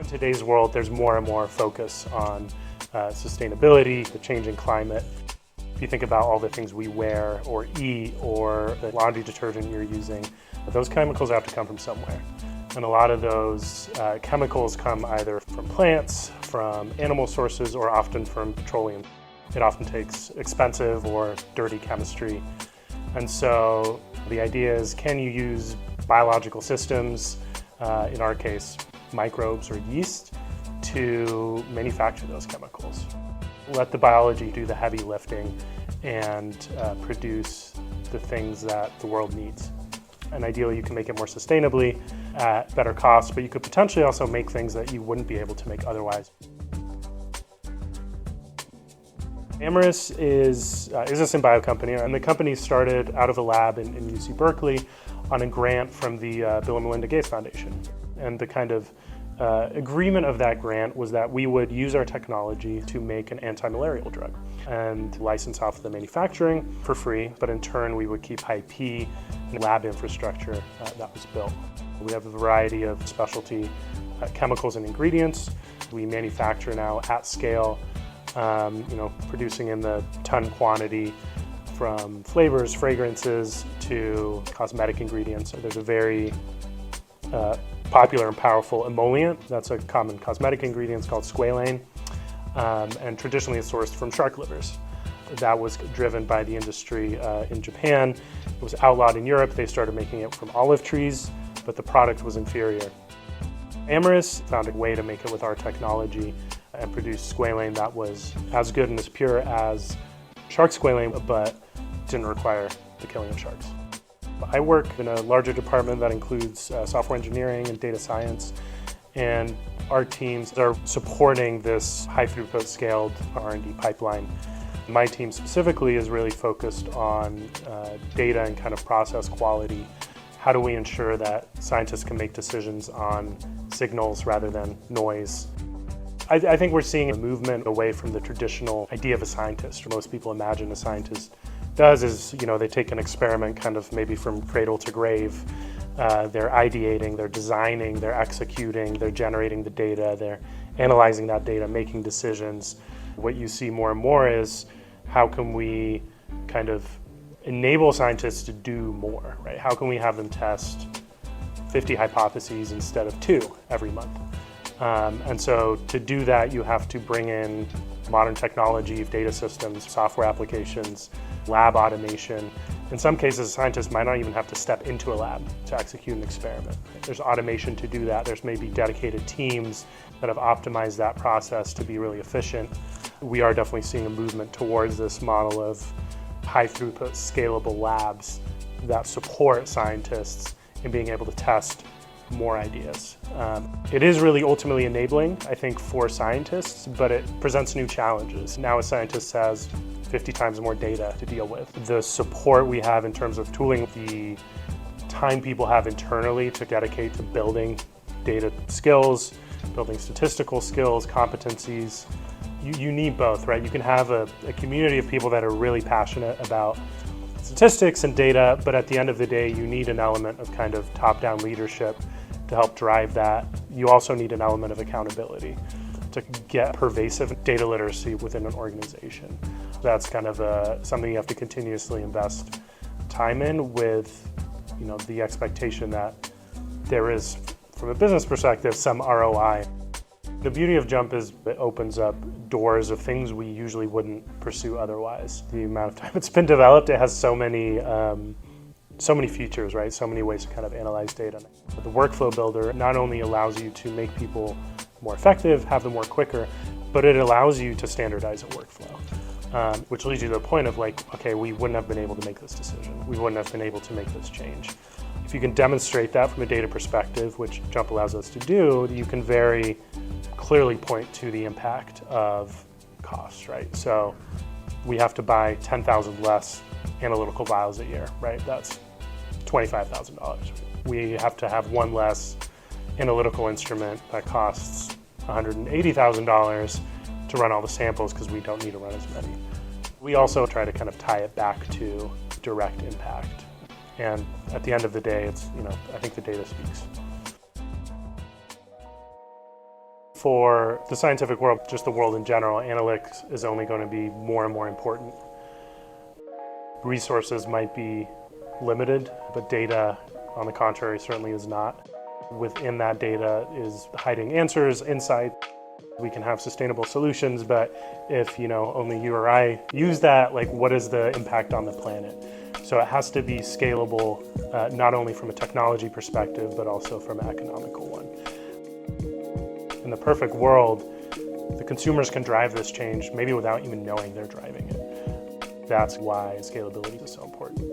In today's world, there's more and more focus on sustainability, the changing climate. If you think about all the things we wear or eat or the laundry detergent you're using, those chemicals have to come from somewhere. And a lot of those chemicals come either from plants, from animal sources, or often from petroleum. It often takes expensive or dirty chemistry. And so the idea is, can you use biological systems, in our case, microbes or yeast, to manufacture those chemicals? Let the biology do the heavy lifting and produce the things that the world needs. And ideally, you can make it more sustainably at better costs, but you could potentially also make things that you wouldn't be able to make otherwise. Amyris is a synbio company, and the company started out of a lab in UC Berkeley on a grant from the Bill and Melinda Gates Foundation. And the kind of agreement of that grant was that we would use our technology to make an anti-malarial drug and license off the manufacturing for free, but in turn we would keep IP and lab infrastructure that was built. We have a variety of specialty chemicals and ingredients. We manufacture now at scale, producing in the ton quantity, from flavors, fragrances, to cosmetic ingredients. So there's a very popular and powerful emollient that's a common cosmetic ingredient called squalane, and traditionally it's sourced from shark livers. That was driven by the industry in Japan. It was outlawed in Europe. They started making it from olive trees, but the product was inferior. Amyris found a way to make it with our technology and produce squalane that was as good and as pure as shark squalane, but didn't require the killing of sharks. I work in a larger department that includes software engineering and data science, and our teams are supporting this high-throughput scaled R&D pipeline. My team specifically is really focused on data and kind of process quality. How do we ensure that scientists can make decisions on signals rather than noise? I think we're seeing a movement away from the traditional idea of a scientist. Most people imagine a scientist does is, they take an experiment kind of maybe from cradle to grave. They're ideating, they're designing, they're executing, they're generating the data, they're analyzing that data, making decisions. What you see more and more is, how can we kind of enable scientists to do more, right? How can we have them test 50 hypotheses instead of 2 every month? And so to do that, you have to bring in modern technology, data systems, software applications, lab automation. In some cases, scientists might not even have to step into a lab to execute an experiment. There's automation to do that. There's maybe dedicated teams that have optimized that process to be really efficient. We are definitely seeing a movement towards this model of high-throughput, scalable labs that support scientists in being able to test more ideas. It is really ultimately enabling, I think, for scientists, but it presents new challenges. Now a scientist has 50 times more data to deal with. The support we have in terms of tooling, the time people have internally to dedicate to building data skills, building statistical skills, competencies, you need both, right? You can have a community of people that are really passionate about statistics and data, but at the end of the day, you need an element of kind of top-down leadership to help drive that. You also need an element of accountability to get pervasive data literacy within an organization. That's kind of something you have to continuously invest time in, with the expectation that there is, from a business perspective, some ROI. The beauty of JMP is it opens up doors of things we usually wouldn't pursue otherwise. The amount of time it's been developed, it has so many features, right? So many ways to kind of analyze data. The workflow builder not only allows you to make people more effective, have them work quicker, but it allows you to standardize a workflow, which leads you to the point of okay, we wouldn't have been able to make this decision. We wouldn't have been able to make this change. If you can demonstrate that from a data perspective, which JMP allows us to do, you can very clearly point to the impact of costs, right? So we have to buy 10,000 less analytical vials a year, right? That's $25,000. We have to have one less analytical instrument that costs $180,000 to run all the samples because we don't need to run as many. We also try to kind of tie it back to direct impact. And at the end of the day, it's, I think the data speaks. for the scientific world, just the world in general, analytics is only going to be more and more important. Resources might be limited, but data, on the contrary, certainly is not. Within that data is hiding answers, insight. We can have sustainable solutions, but if only you or I use that, like what is the impact on the planet? So it has to be scalable, not only from a technology perspective, but also from an economical one. In the perfect world, the consumers can drive this change maybe without even knowing they're driving it. That's why scalability is so important.